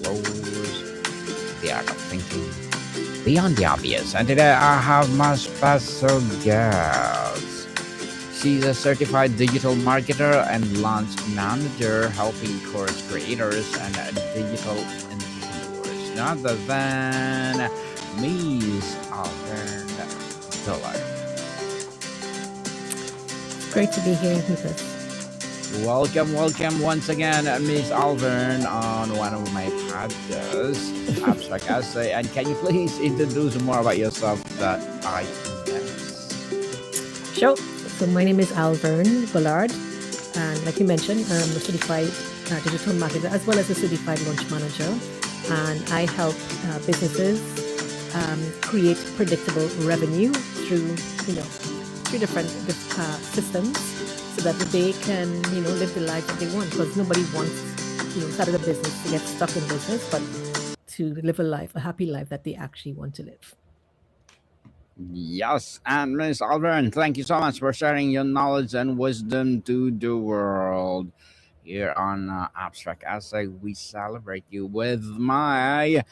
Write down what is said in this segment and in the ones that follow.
Flows, the art of thinking beyond the obvious. And today I have my special guest. She's a certified digital marketer and launch manager, helping course creators and digital entrepreneurs. None other than Miss Alvern Bullard. It's great to be here with us. Welcome once again, Miss Alvern, on one of my podcasts, Abstract Essay. And can you please introduce more about yourself that I miss? Sure. So my name is Alvern Bullard, and like you mentioned, I'm a certified digital marketer as well as a certified launch manager, and I help businesses create predictable revenue through three different systems, so that they can live the life that they want. Because nobody wants started a business to get stuck in business, but to live a happy life that they actually want to live. Yes, and Miss Alvern, thank you so much for sharing your knowledge and wisdom to the world. Here on Abstract Essay, we celebrate you with my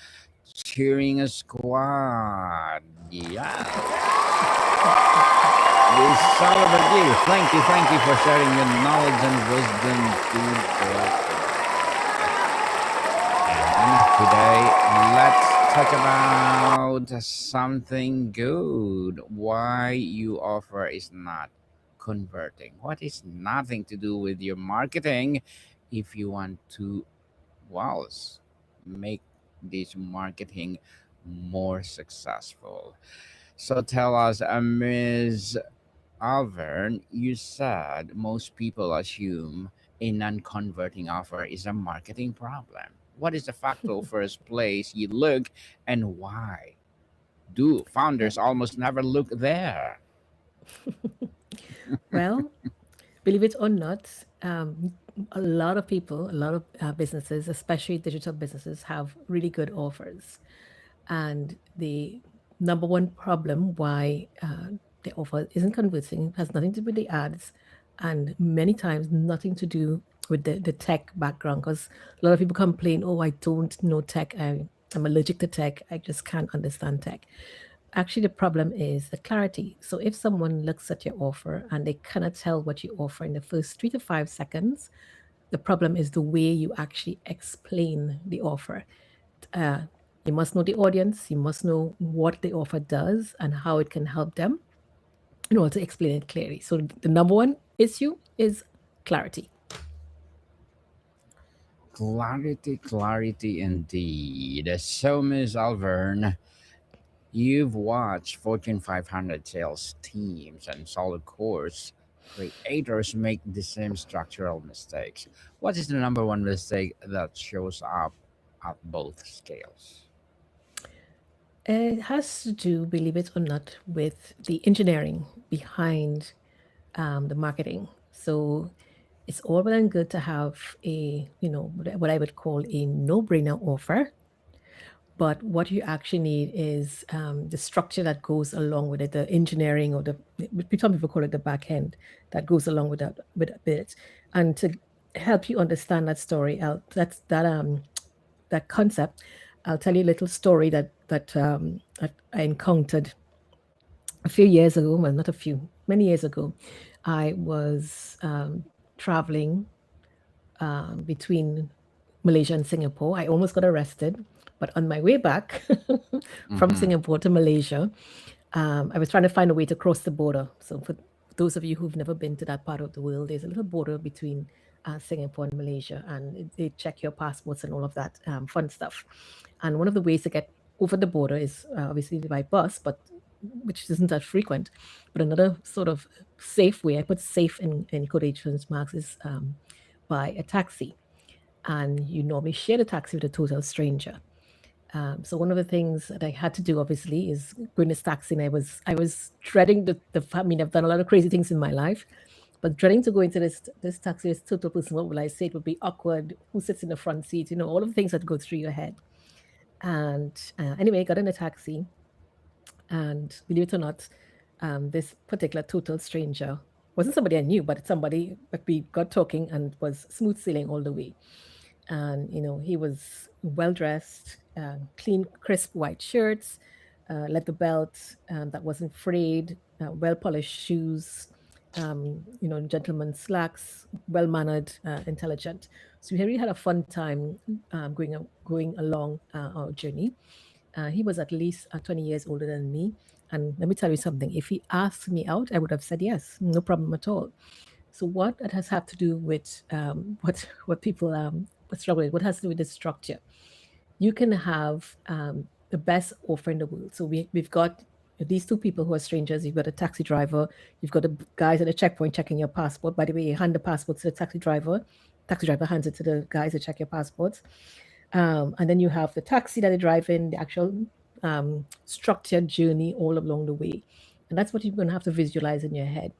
cheering squad. Yeah. We celebrate you. Thank you for sharing your knowledge and wisdom to the world. And today, let's talk about something good. Why your offer is not converting. What is nothing to do with your marketing if you want to, well, make this marketing more successful. So tell us, Ms. Alvern, you said most people assume a non-converting offer is a marketing problem. What is the factual first place you look, and why do founders almost never look there? Well, believe it or not, a lot of people, a lot of businesses, especially digital businesses, have really good offers. And the number one problem why the offer isn't convincing has nothing to do with the ads, and many times nothing to do with the tech background. Because a lot of people complain, oh, I don't know tech. I'm allergic to tech. I just can't understand tech. Actually, the problem is the clarity. So if someone looks at your offer and they cannot tell what you offer in the first 3 to 5 seconds, the problem is the way you actually explain the offer. Uh, you must know the audience, you must know what the offer does and how it can help them in order to explain it clearly. So the number one issue is clarity. Clarity indeed. So, Ms. Alvern, you've watched Fortune 500 sales teams and solid course creators make the same structural mistakes. What is the number one mistake that shows up at both scales? It has to do, believe it or not, with the engineering behind the marketing. So it's all well and good to have what I would call a no-brainer offer, but what you actually need is the structure that goes along with it, the engineering or some people call it the back end that goes along with it. And to help you understand that story, that concept, I'll tell you a little story that I encountered a few years ago. Well, not a few, many years ago. I was traveling between Malaysia and Singapore. I almost got arrested, but on my way back from Mm-hmm. Singapore to Malaysia, I was trying to find a way to cross the border. So, for those of you who've never been to that part of the world, there's a little border between Singapore and Malaysia, and they check your passports and all of that fun stuff. And one of the ways to get over the border is obviously by bus, but which isn't that frequent. But another sort of safe way, I put safe in quotations marks, is by a taxi, and you normally share the taxi with a total stranger. So one of the things that I had to do, obviously, is go in this taxi, and I was dreading I mean, I've done a lot of crazy things in my life, but dreading to go into this taxi, this total person. What will I say? It would be awkward. Who sits in the front seat? All of the things that go through your head. And anyway, I got in a taxi, and believe it or not, this particular total stranger wasn't somebody I knew, but it's somebody that we got talking and was smooth sailing all the way. And he was well dressed, clean, crisp white shirts, leather belt that wasn't frayed, well polished shoes, gentleman slacks, well mannered, intelligent. So we really had a fun time going along our journey. He was at least 20 years older than me. And let me tell you something, if he asked me out, I would have said yes, no problem at all. So what it has had to do with what people struggle with, what has to do with the structure. You can have the best offer in the world. So we've got these two people who are strangers. You've got a taxi driver. You've got the guys at the checkpoint checking your passport. By the way, you hand the passport to the taxi driver. Taxi driver hands it to the guys that check your passports. And then you have the taxi that they drive in, the actual structured journey all along the way. And that's what you're going to have to visualize in your head.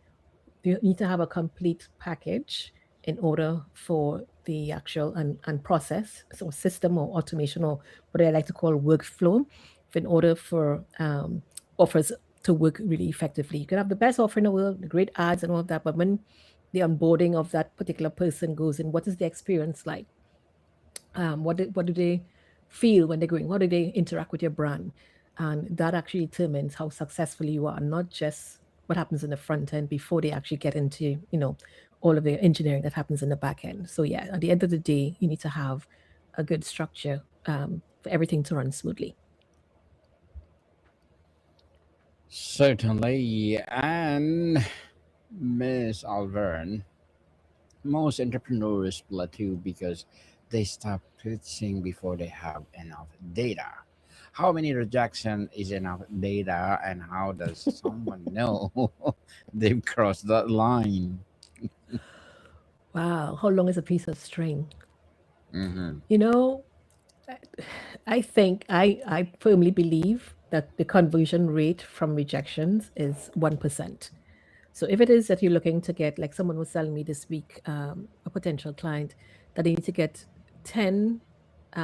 You need to have a complete package in order for the actual and process, so system or automation or what I like to call workflow, in order for offers to work really effectively. You can have the best offer in the world, the great ads and all of that, but when the onboarding of that particular person goes in, what is the experience like? What do they feel when they're going? How do they interact with your brand? And that actually determines how successful you are, not just what happens in the front end before they actually get into all of the engineering that happens in the back end. So yeah, at the end of the day, you need to have a good structure for everything to run smoothly. Certainly. And Miss Alvern, most entrepreneurs plateau because they stop pitching before they have enough data. How many rejection is enough data, and how does someone know they've crossed that line? Wow, how long is a piece of string? Mm-hmm. You know, I think I firmly believe that the conversion rate from rejections is 1%. So if it is that you're looking to get, like someone was telling me this week, a potential client, that they need to get 10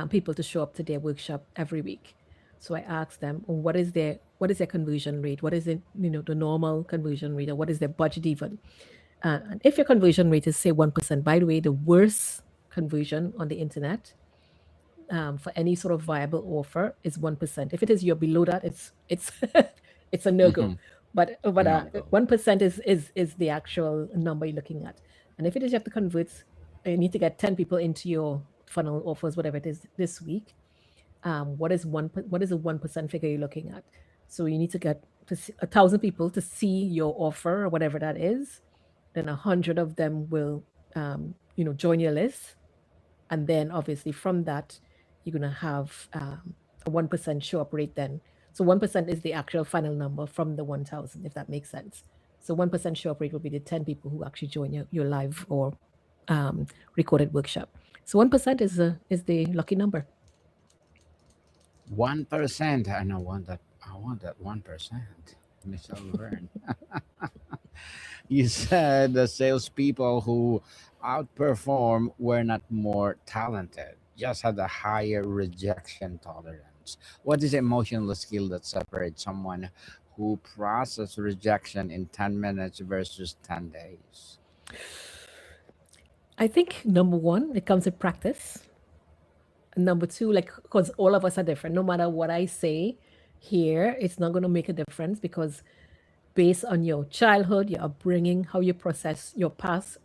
people to show up to their workshop every week. So I asked them, "Oh, what is their conversion rate? What is it, the normal conversion rate, or what is their budget even?" And if your conversion rate is say 1%, by the way, the worst conversion on the internet for any sort of viable offer is 1%. If it is you're below that, it's it's a no go. Mm-hmm. But No go. 1% is the actual number you're looking at. And if it is you have to convert, you need to get 10 people into your funnel offers, whatever it is this week. What is a 1% figure you're looking at? So you need to get 1,000 people to see your offer or whatever that is. Then 100 of them will join your list, and then obviously from that you're going to have a 1% show up rate then. So 1% is the actual final number from the 1,000, if that makes sense. So 1% show up rate will be the 10 people who actually join your live or recorded workshop. So 1% is the lucky number. 1%, and I want that 1%. Miss Alvern. You said the salespeople who outperform were not more talented, just had a higher rejection tolerance. What is the emotional skill that separates someone who processes rejection in 10 minutes versus 10 days? I think number one, it comes with practice. Number two, like, because all of us are different. No matter what I say here, it's not going to make a difference because based on your childhood, your upbringing, how you process your past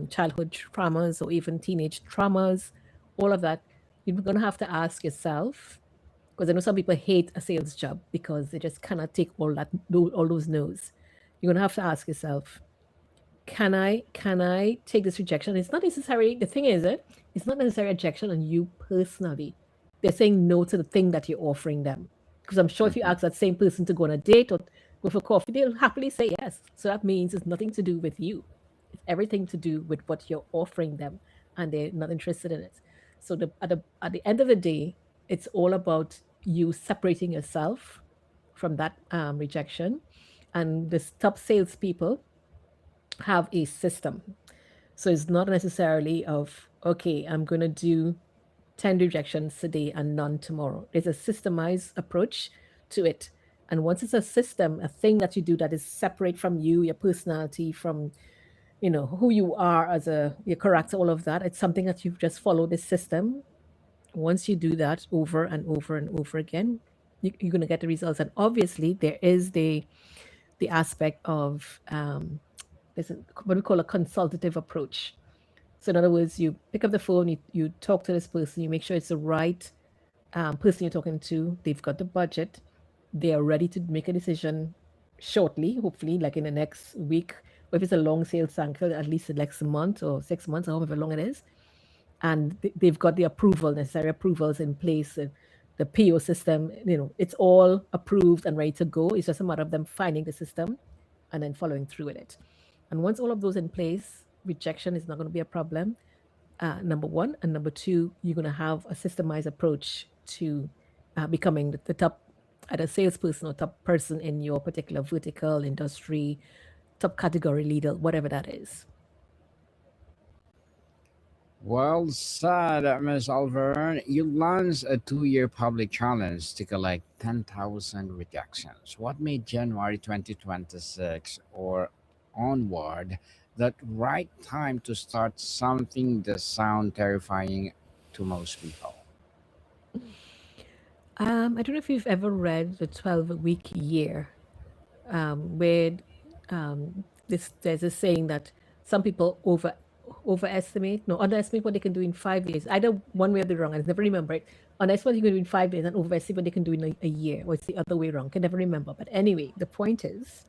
childhood traumas or even teenage traumas, all of that, you're going to have to ask yourself. Because I know some people hate a sales job because they just cannot take all those no's. You're going to have to ask yourself, can I take this rejection? It's not necessary. The thing is, it's not necessarily rejection on you personally. They're saying no to the thing that you're offering them. Because I'm sure if you Mhm. ask that same person to go on a date or go for coffee, they'll happily say yes. So that means it's nothing to do with you. It's everything to do with what you're offering them, and they're not interested in it. So at the end of the day, it's all about you separating yourself from that rejection. And the top salespeople have a system. So it's not necessarily of, okay, I'm going to do 10 rejections today and none tomorrow. There's a systemized approach to it. And once it's a system, a thing that you do that is separate from you, your personality, from who you are as your character, all of that. It's something that you just follow this system. Once you do that over and over and over again, you're going to get the results. And obviously, there is the aspect of there's what we call a consultative approach. So, in other words, you pick up the phone, you talk to this person, you make sure it's the right person you're talking to. They've got the budget, they are ready to make a decision shortly, hopefully, like in the next week. Or if it's a long sales cycle, at least the next month or 6 months, or however long it is. And they've got the necessary approvals in place. The PO system, it's all approved and ready to go. It's just a matter of them finding the system and then following through with it. And once all of those in place, rejection is not going to be a problem. Number one. And number two, you're going to have a systemized approach to becoming the top, either salesperson or top person in your particular vertical, industry, top category leader, whatever that is. Well said, Ms. Alvern. You launched a 2-year public challenge to collect 10,000 rejections. What made January 2026 or onward that right time to start something that sound terrifying to most people? I don't know if you've ever read the 12-week year, where there's a saying that some people underestimate what they can do in 5 years. Either one way or the wrong. I never remember it. Underestimate what you can do in 5 years and overestimate what they can do in a year. Or it's the other way around. Can never remember. But anyway, the point is,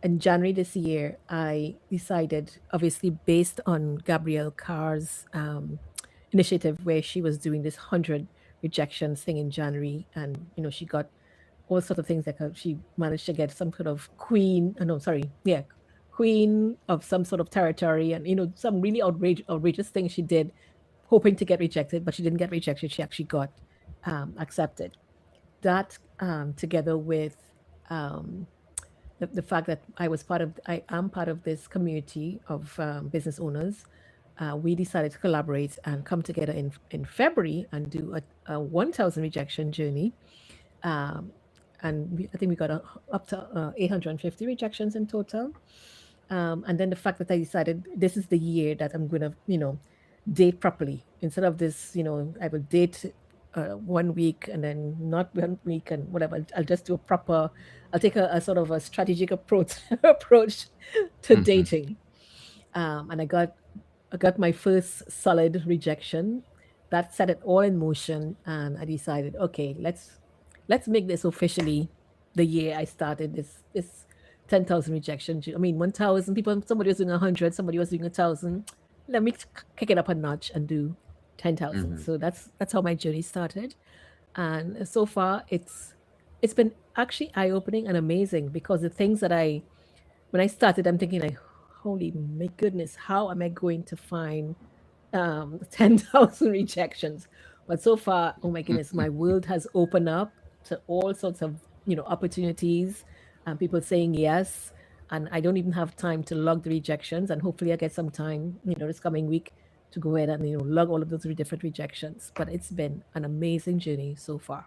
in January this year, I decided, obviously based on Gabrielle Carr's initiative, where she was doing this 100 rejections thing in January, and she got all sorts of things, like she managed to get some sort of queen. No, sorry, yeah, queen of some sort of territory, and some really outrageous things she did, hoping to get rejected, but she didn't get rejected. She actually got accepted. That together with um, the fact that I am part of this community of business owners, we decided to collaborate and come together in February and do a 1,000 rejection journey. Um, and I think we got up to 850 rejections in total. And then the fact that I decided this is the year that I'm going to, date properly, instead of this, I will date 1 week and then not 1 week and whatever. I'll just do I'll take a sort of a strategic approach to Mhm. dating. And I got my first solid rejection. That set it all in motion, and I decided, okay, let's make this officially the year I started this 10,000 rejection. I mean, 1,000 people. Somebody was doing 100, somebody was doing 1,000. Let me kick it up a notch and do 10,000. Mhm. So that's how my journey started, and so far it's been actually eye opening and amazing, because the things that when I started, I'm thinking like, holy my goodness, how am I going to find 10,000 rejections? But so far, oh my goodness, my world has opened up to all sorts of, opportunities, and people saying yes. And I don't even have time to log the rejections. And hopefully I get some time, this coming week, to go ahead and, log all of those different rejections. But it's been an amazing journey so far.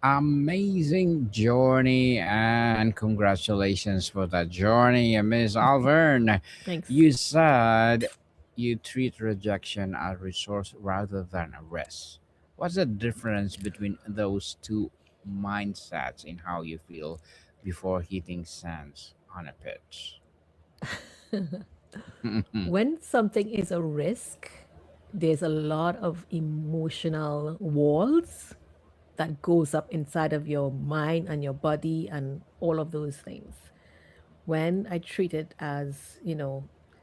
Amazing journey, and congratulations for that journey, Miss Alvern. Thanks. You said you treat rejection as a resource rather than a risk. What's the difference between those two mindsets in how you feel before hitting sends on a pitch? Mhm. When something is a risk, there's a lot of emotional walls that goes up inside of your mind and your body and all of those things. When I treat it as,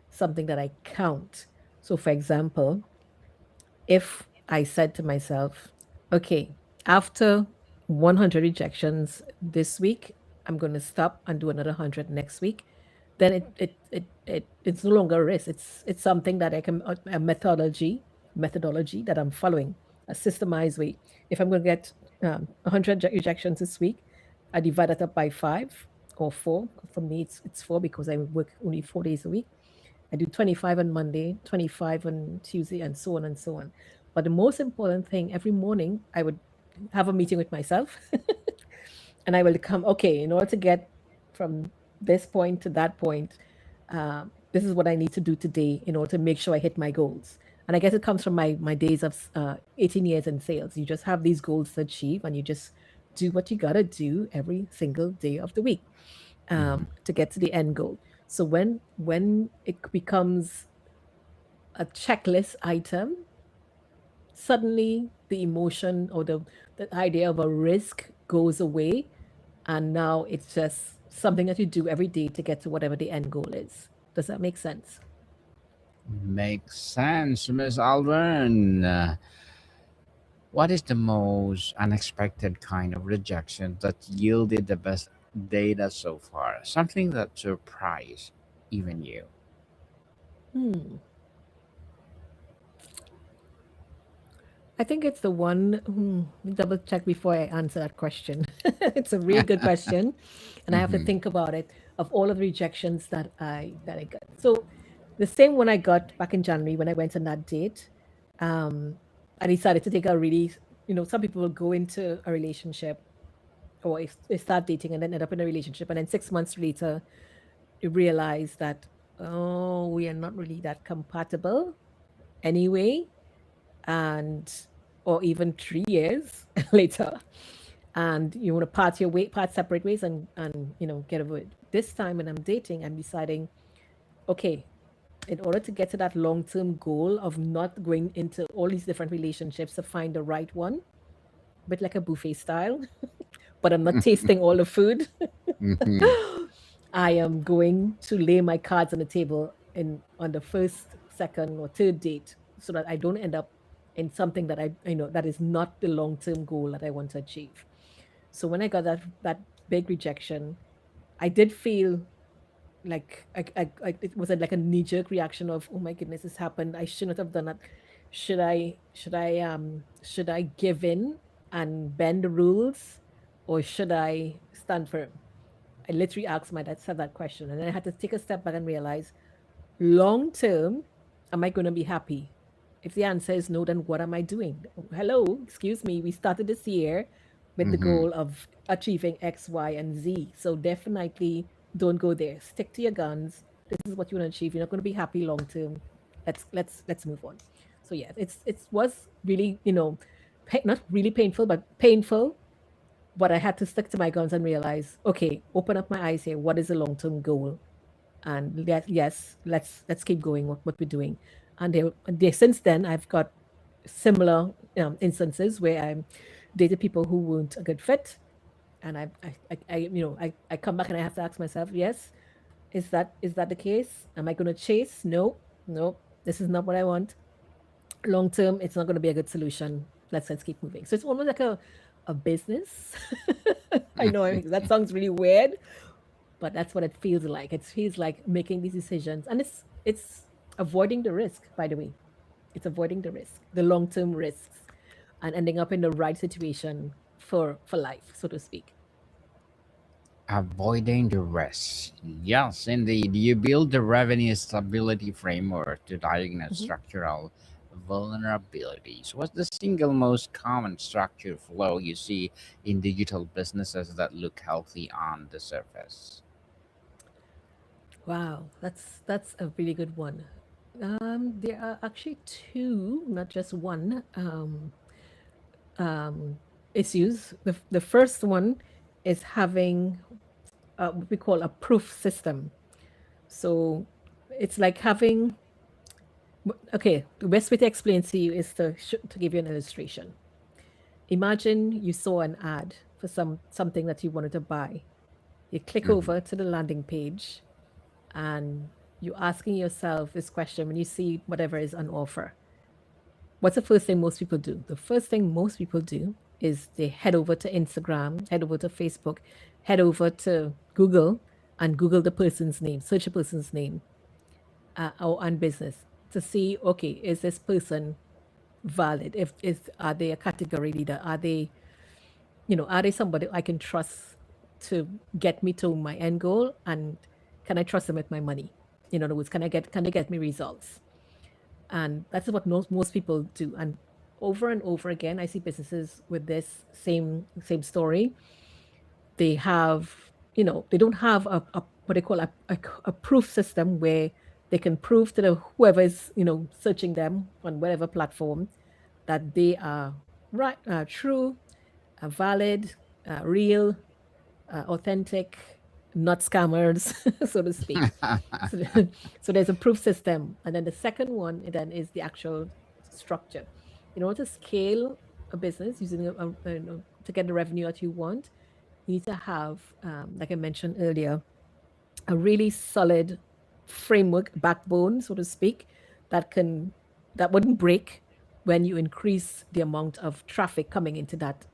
something that I count. So, for example, if I said to myself, okay, after 100 rejections this week, I'm going to stop and do another 100 next week, then it's no longer a risk. It's something that I can, a methodology that I'm following, a systemized way. If I'm going to get 100 rejections this week, I divide that up by 5 or 4. For me, it's 4, because I work only 4 days a week. I do 25 on Monday, 25 on Tuesday, and so on and so on. But the most important thing, every morning, I would have a meeting with myself and I will come, okay, in order to get from this point to that point, This is what I need to do today in order to make sure I hit my goals. And I guess it comes from my days of 18 years in sales. You just have these goals to achieve, and you just do what you gotta do every single day of the week Mhm. to get to the end goal. So when it becomes a checklist item, suddenly the emotion or the idea of a risk goes away, and now it's just something that you do every day to get to whatever the end goal is. Does that make sense? Makes sense, Miss Alvern. What is the most unexpected kind of rejection that yielded the best data so far? Something that surprised even you. Hmm. I think it's the one. Let me double check before I answer that question. It's a really good question, and I have to Hmm. think about it. Of all of the rejections that I got, so the same one I got back in January when I went on that date, um, I decided to take a really, some people will go into a relationship or they start dating and then end up in a relationship, and then 6 months later you realize that, oh, we are not really that compatible anyway, and or even 3 years later, and you want to part separate ways, and get over it. This time when I'm dating, I'm deciding, okay, in order to get to that long-term goal of not going into all these different relationships to find the right one, a bit like a buffet style, but I'm not tasting all the food. Hmm. I am going to lay my cards on the table in on the first, second, or third date, so that I don't end up in something that I know that is not the long term goal that I want to achieve. So when I got that big rejection, I did feel like it was like a knee jerk reaction of, oh my goodness, this happened. I shouldn't have done that. Should I give in and bend the rules, or should I stand firm? I literally asked myself that question, and then I had to take a step back and realize, long term, am I going to be happy? If the answer is no, then what am I doing? Hello, excuse me. We started this year with the Hmm. goal of achieving X, Y, and Z. So definitely don't go there. Stick to your guns. This is what you want to achieve. You're not going to be happy long term. Let's move on. So yeah, it was really, not really painful, but painful, but I had to stick to my guns and realize, okay, open up my eyes here. What is the long term goal? And yes, let's keep going what we're doing. And since then, I've got similar instances where I dated people who weren't a good fit, and I come back and I have to ask myself, yes, is that the case? Am I going to chase? No, no, this is not what I want. Long term, it's not going to be a good solution. Let's keep moving. So it's almost like a business. I know that sounds really weird, but that's what it feels like. It feels like making these decisions, and it's avoiding the risk. By the way, it's avoiding the risk, the long term risks, and ending up in the right situation for life, so to speak. Avoiding the risk. Yes, indeed. You build the revenue stability framework to diagnose Mhm. structural vulnerabilities. What's the single most common structure flow you see in digital businesses that look healthy on the surface? Wow, that's a really good one. There are actually two, not just one, um, issues. The first one is having what we call a proof system. So it's like having, okay, the best way to explain to you is to give you an illustration. Imagine you saw an ad for something that you wanted to buy. You click Hmm. over to the landing page, and you're asking yourself this question when you see whatever is on offer. What's the first thing most people do? The first thing most people do is they head over to Instagram, head over to Facebook, head over to Google, and Google the person's name, search a person's name, or on business, to see, okay, is this person valid? If is Are they a category leader? Are they somebody I can trust to get me to my end goal? And can I trust them with my money? In other words, can they get me results? And that's what most people do. And over again, I see businesses with this same story. They have, they don't have a what they call a proof system where they can prove to the whoever is searching them on whatever platform that they are right, true, valid, real, authentic, not scammers, so to speak. So, so there's a proof system, and then the second one then is the actual structure. In order to scale a business using to get the revenue that you want, you need to have, like I mentioned earlier, a really solid framework, backbone, so to speak, that can that wouldn't break when you increase the amount of traffic coming into that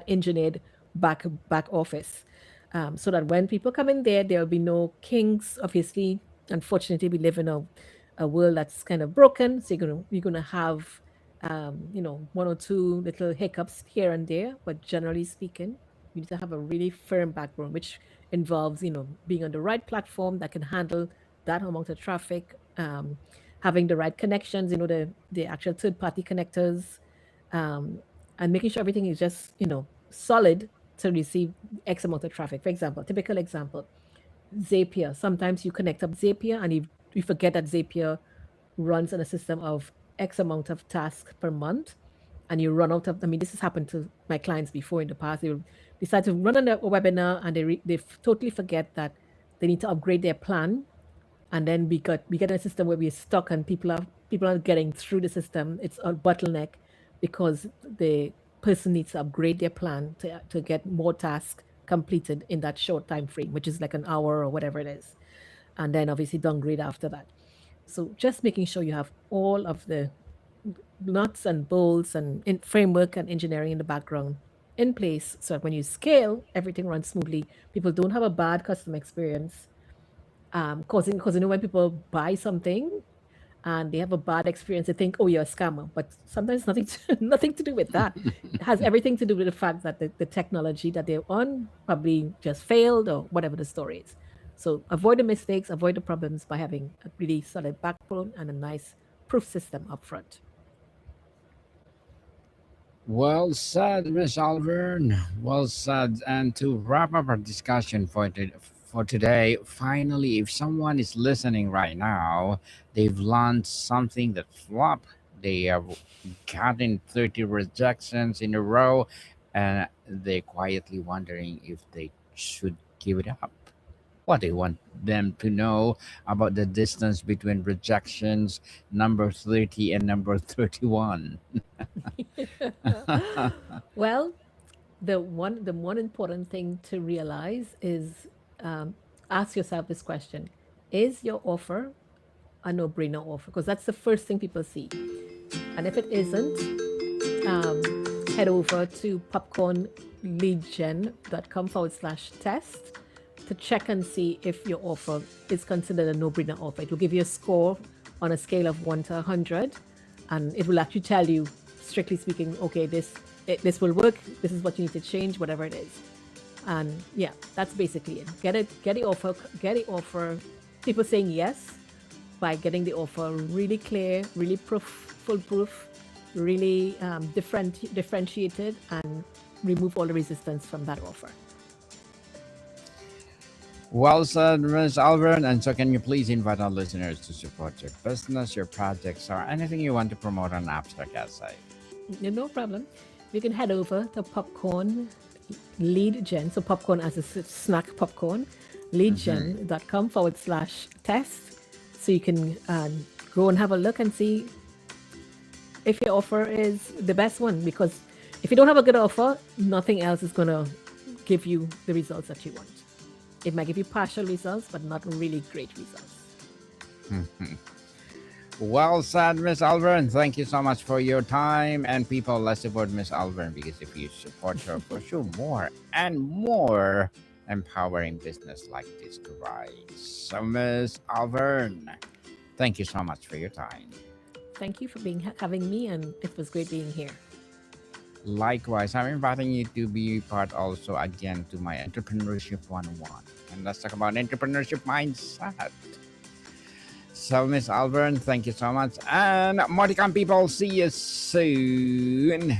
engineered back office, so that when people come in there, there will be no kinks. Obviously, unfortunately, we live in a world that's kind of broken, so you're gonna have one or two little hiccups here and there, but generally speaking, you need to have a really firm backbone, which involves being on the right platform that can handle that amount of traffic, having the right connections, the actual third party connectors, and making sure everything is just solid to receive X amount of traffic. For example, typical example, Zapier. Sometimes you connect up Zapier and you forget that Zapier runs on a system of X amount of tasks per month, and you run out of. I mean, this has happened to my clients before in the past. They decide to run a webinar and they totally forget that they need to upgrade their plan, and then we get a system where we're stuck and people are getting through the system. It's a bottleneck because the person needs to upgrade their plan to get more tasks completed in that short time frame, which is like an hour or whatever it is, and then obviously downgrade after that. So just making sure you have all of the nuts and bolts and framework and engineering in the background in place, so that when you scale, everything runs smoothly. People don't have a bad customer experience, causing because when people buy something and they have a bad experience, they think, oh, you're a scammer. But sometimes nothing to do with that. It has everything to do with the fact that the technology that they're on probably just failed or whatever the story is. So avoid the mistakes, avoid the problems by having a really solid backbone and a nice proof system up front. Well said, Miss Alvern. Well said. And to wrap up our discussion for today, finally, if someone is listening right now, they've learned something that flopped. They have gotten 30 rejections in a row, and they're quietly wondering if they should give it up. What do you want them to know about the distance between rejections, number 30 and number 31? Well, the one important thing to realize is, ask yourself this question: is your offer a no-brainer offer? Because that's the first thing people see. And if it isn't, head over to popcornleadgen.com/test to check and see if your offer is considered a no-brainer offer. It will give you a score on a scale of 1 to 100, and it will actually tell you, strictly speaking, okay, this will work. This is what you need to change, whatever it is. And yeah, that's basically it. Get the offer. People saying yes by getting the offer really clear, really foolproof, really differentiated, and remove all the resistance from that offer. Well said, Ms. Alvern. And so, can you please invite our listeners to support your business, your projects, or anything you want to promote on Abstract Essay? No problem. You can head over to Popcorn Lead Gen. So popcorn as a snack popcorn. Leadgen.com/test. So you can go and have a look and see if your offer is the best one. Because if you don't have a good offer, nothing else is going to give you the results that you want. It might give you partial results, but not really great results. Well said, Miss Alvern. Thank you so much for your time. And people, let's support Miss Alvern, because if you support her, for sure, more and more empowering business like this to rise. So, Miss Alvern, thank you so much for your time. Thank you for having me, and it was great being here. Likewise, I'm inviting you to be part also again to my Entrepreneurship 101. And let's talk about entrepreneurship mindset. So, Miss Alvern, thank you so much. And Moticam people, see you soon.